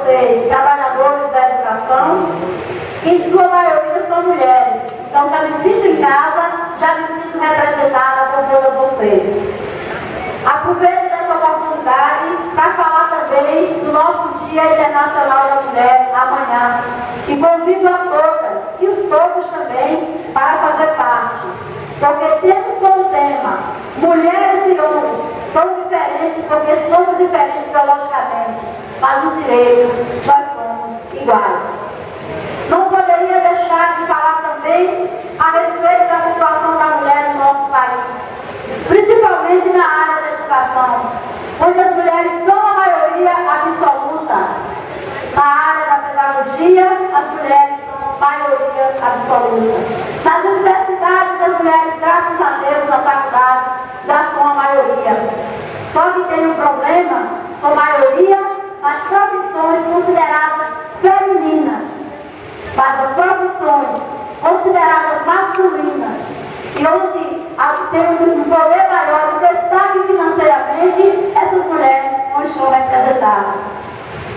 vocês, trabalhadores da educação, que em sua maioria são mulheres. Então, já me sinto em casa, já me sinto representada por todas vocês. Aproveito essa oportunidade para falar também do nosso Dia Internacional da Mulher, amanhã. E convido a todas e os todos também para fazer parte. Porque temos como tema, mulheres e homens são diferentes porque somos diferentes biologicamente, mas os direitos nós somos iguais. Não poderia deixar de falar também a respeito da situação da mulher no nosso país, principalmente na área da educação, onde as mulheres são a maioria absoluta. Na área da pedagogia, as mulheres são a maioria absoluta. Nas universidades, as mulheres, graças a Deus, nas faculdades, já são a maioria. Só que tem um problema, são maioria nas profissões consideradas femininas. Mas as profissões consideradas masculinas, e onde tem um poder maior de destaque financeiramente, essas mulheres não estão representadas.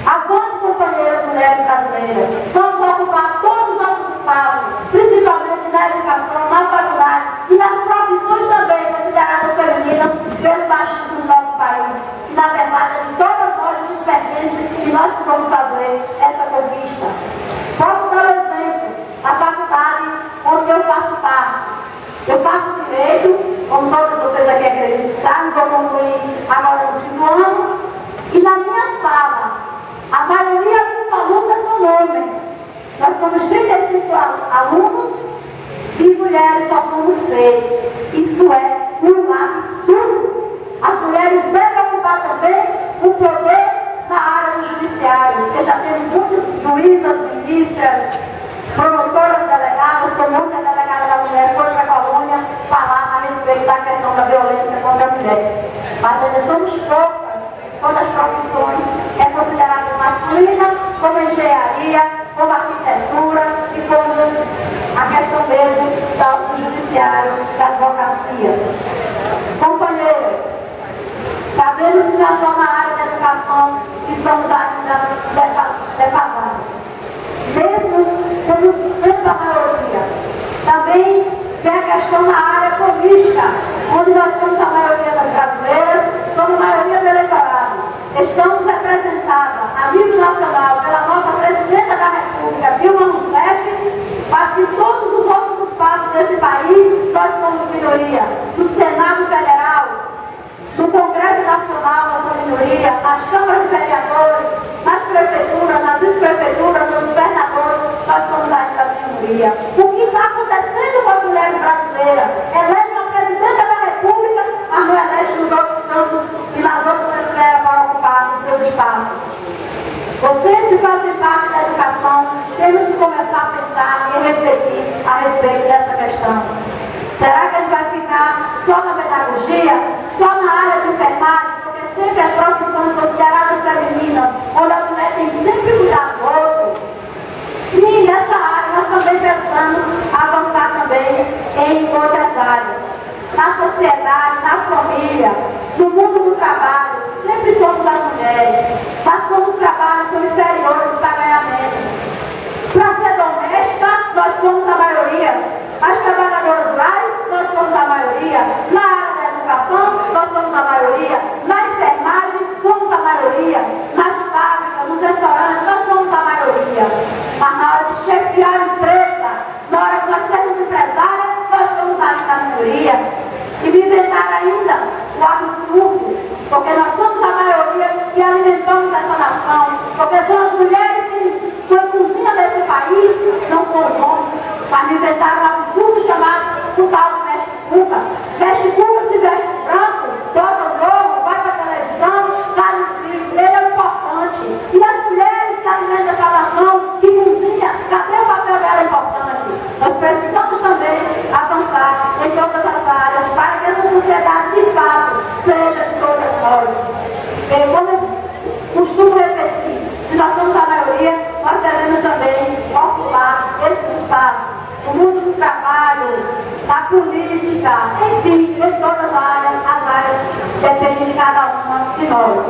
Avante, companheiras mulheres brasileiras, vamos ocupar todos os nossos espaços, principalmente na educação, na faculdade e nas profissões também consideradas femininas pelo machismo do nosso país. E na verdade, de todas nós nos pertence e nós que vamos fazer essa conquista. Posso dar um exemplo, a faculdade onde eu faço parte. Eu faço direito, como todas vocês aqui acreditam que sabem, vou concluir agora no fim do ano. E na minha sala, a maioria absoluta são homens. Nós somos 35 alunos e mulheres só somos 6. Isso é um absurdo. As mulheres devem ocupar também o poder na área do judiciário, porque já temos muitas juízas, ministras, promotoras, delegadas, como ontem a delegada da mulher foi para a colônia falar a respeito da questão da violência contra a mulher. Mas ainda somos poucas quando as profissões é considerada masculina, como a engenharia, como a arquitetura e como a questão mesmo do judiciário, da advocacia. Companheiras, sabemos que não só na área da educação estamos ainda defasados. Mesmo como sendo a maioria, também tem a questão na área política, onde nós somos a maioria das brasileiras, somos a maioria do eleitorado. Estamos representadas a nível nacional pela nossa presidenta da República, Dilma Rousseff, mas que todos os outros espaços desse país nós somos minoria. No Senado Federal, no Congresso Nacional nós somos minoria, nas câmaras de vereadores, nas prefeituras, nas vice-prefeituras, nos governadores, nós somos ainda minoria. O que está acontecendo com as mulheres brasileiras? Elege uma presidenta da República, mas não elege nos outros campos e nas outras esferas para ocupar os seus espaços. Vocês que fazem parte da educação, temos que começar a pensar e refletir a respeito dessa questão. Será que a gente vai ficar só na pedagogia, só na área de enfermagem, porque sempre as profissões consideradas femininas, onde a mulher tem que sempre cuidar do outro? Sim, nessa área nós também precisamos avançar também em outras áreas. Na sociedade, na família, no mundo do trabalho, sempre somos as mulheres. Mas como os trabalhos são inferiores para ganhar menos. Para ser doméstica, nós somos a maioria. As trabalhadoras rurais, nós somos a maioria. Na área da educação, nós somos a maioria. Na enfermagem, somos a maioria. Nas fábricas, nos restaurantes, nós somos a maioria. Mas na hora de chefiar a empresa, na hora que nós sermos empresárias, nós somos ainda a minoria. E me inventaram ainda o absurdo, porque nós somos a maioria e alimentamos essa nação, porque são as mulheres que a cozinha desse país, não são os homens. Mas me inventaram um absurdo chamado o tal de veste-cuca. Veste-cuca se veste branco, bota o gorro, vai para a televisão, sai no espírito, ele é importante. E as mulheres que alimentam essa nação, que cozinha, cadê o papel dela importante? Nós precisamos também avançar em todas as áreas para que essa sociedade de fato seja de todas nós. E como eu costumo repetir, se nós somos a maioria, nós devemos também ocupar esses espaços. No mundo do trabalho, da política, enfim, em todas as áreas dependem de cada uma de nós.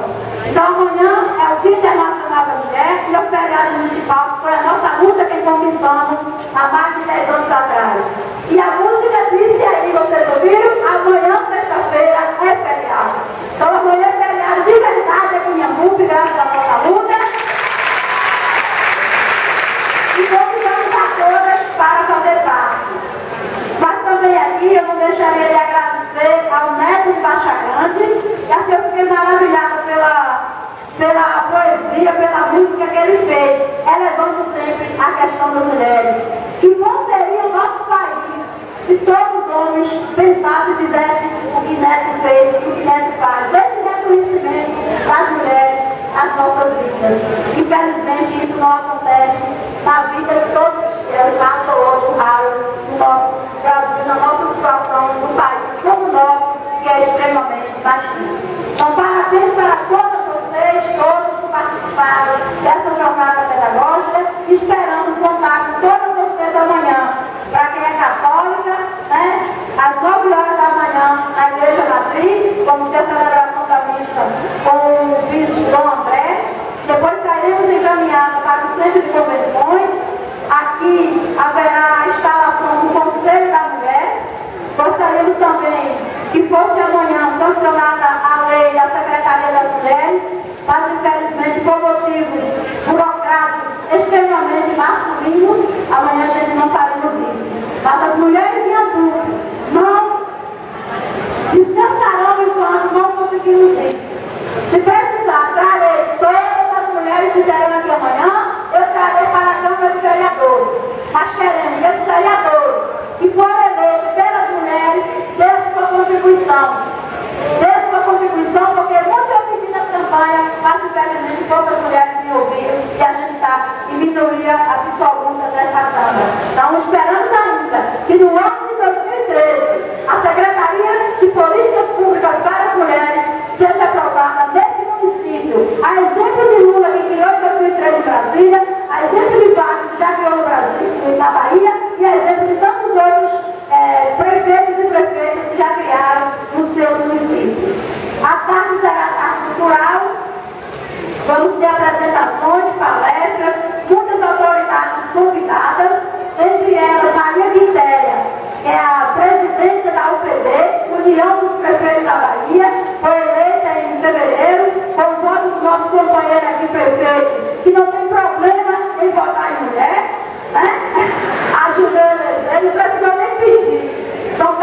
Então amanhã é o Dia Internacional da Mulher, e ao feriado municipal, que foi a nossa luta que conquistamos há mais de 10 anos atrás. E a música disse aí, vocês ouviram? Amanhã, sexta-feira, é feriado. Então amanhã é feriado de verdade aqui em Inhambupe, graças à nossa luta. E convidamos a todas para fazer parte. Mas também aqui eu não deixaria de agradecer ao Neto de Baixa Grande, e assim eu fiquei maravilhada pela poesia, pela música que ele fez, elevando sempre a questão das mulheres. Que bom seria o nosso país se todos os homens pensassem e fizessem o que Neto fez, o que Neto faz. Esse reconhecimento das mulheres nas nossas vidas. Infelizmente isso não acontece na vida de todos os dias, mais ou outro raro, no nosso Brasil, na nossa situação do país como o nosso, que é extremamente machista. Então, parabéns para todas vocês, todos que participaram dessa jornada pedagógica. Esperamos contar com todas vocês amanhã. Para quem é católica, né, às 9 horas da manhã, na Igreja Matriz, vamos ter a celebração da missa com o bispo Dom André. Depois sairemos encaminhados para o Centro de Convenções. Aqui haverá a instalação do Conselho da Mulher. Gostaríamos também que fosse amanhã sancionada a lei da Secretaria das Mulheres, mas infelizmente por motivos burocráticos extremamente masculinos, amanhã a gente não faremos isso. Mas as mulheres de Inhambupe não descansarão enquanto não conseguirmos isso. Se precisar, trarei todas as mulheres que vierem aqui amanhã, eu trarei para a Câmara de Vereadores. Mas queremos que esses vereadores que foram eleitos pelas mulheres dê sua contribuição. Dê sua contribuição, porque muito eu pedi nas campanhas, mas infelizmente poucas mulheres me ouviram e a gente está em minoria absoluta dessa Câmara. Então esperamos ainda que no ano de 2013 a Secretaria de Políticas Públicas para as Mulheres seja aprovada nesse município. A exemplo de Lula, que criou em 2013 em Brasília, a exemplo de Wagner, que já criou no Brasil, na Bahia, e a exemplo de tantos outros prefeitos e prefeitas que já criaram nos seus municípios. A tarde será a tarde cultural, vamos ter apresentações, palestras, muitas autoridades convidadas, entre elas Maria Quitéria, que é a presidente da UPB, União dos Prefeitos da Bahia, foi eleita em fevereiro, com o voto do nosso companheiro aqui, prefeito, que não tem problema em votar em mulher, né? Ajudou a eleger, não precisou nem pedir. Então,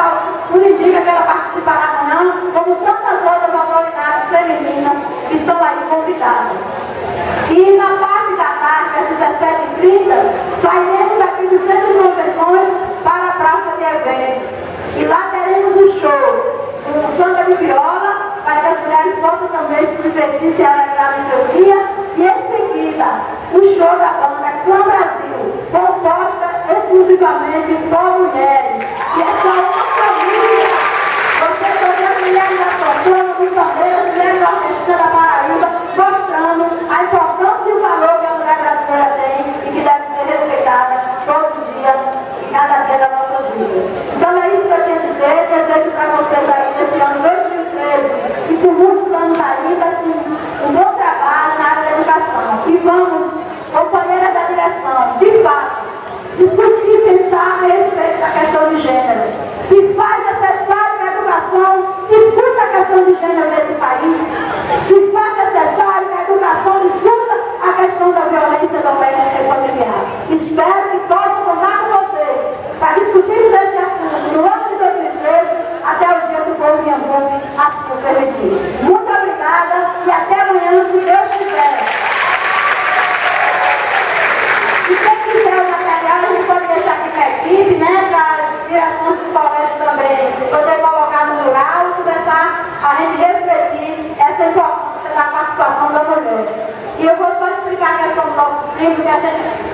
tudo indica que ela participará amanhã, como tantas outras autoridades femininas que estão aí convidadas. E na parte da tarde, às 17h30, sairemos aqui do Centro de Convenções para a Praça de Eventos. E lá teremos um show, um samba de viola, para que as mulheres possam também se divertir, se alegrar no seu dia. E em seguida, o show da banda Clã Brasil, composta exclusivamente por mulheres. E é só uma família. Vocês vão ver as mulheres da Santana, do Pandeiro, as mulheres da Orquestra da Paraíba, mostrando a importância e o valor que a mulher brasileira tem e que deve ser respeitada todo dia e cada dia das nossas vidas. Então é isso que eu tenho a dizer. Desejo para vocês aí nesse ano 2013 e por muitos anos ainda, assim, um bom trabalho na área da educação. E vamos, companheira da direção, de fato, discutir e pensar a respeito da questão de gênero. Se faz necessário que a educação discuta a questão de gênero nesse país, se faz necessário que a educação discuta a questão da violência doméstica e familiar. Espero que possa contar com vocês para discutirmos esse assunto no ano de 2013 até o dia que o povo de Inhambupe assim o permitir. Muito obrigada e até amanhã, se Deus quiser. E quem quiser o material, a gente pode deixar aqui para a equipe, né, para a direção dos colégios também poder colocar no mural e começar a gente refletir essa importância da participação da mulher. E eu vou só explicar a questão do nosso ciclo, que a gente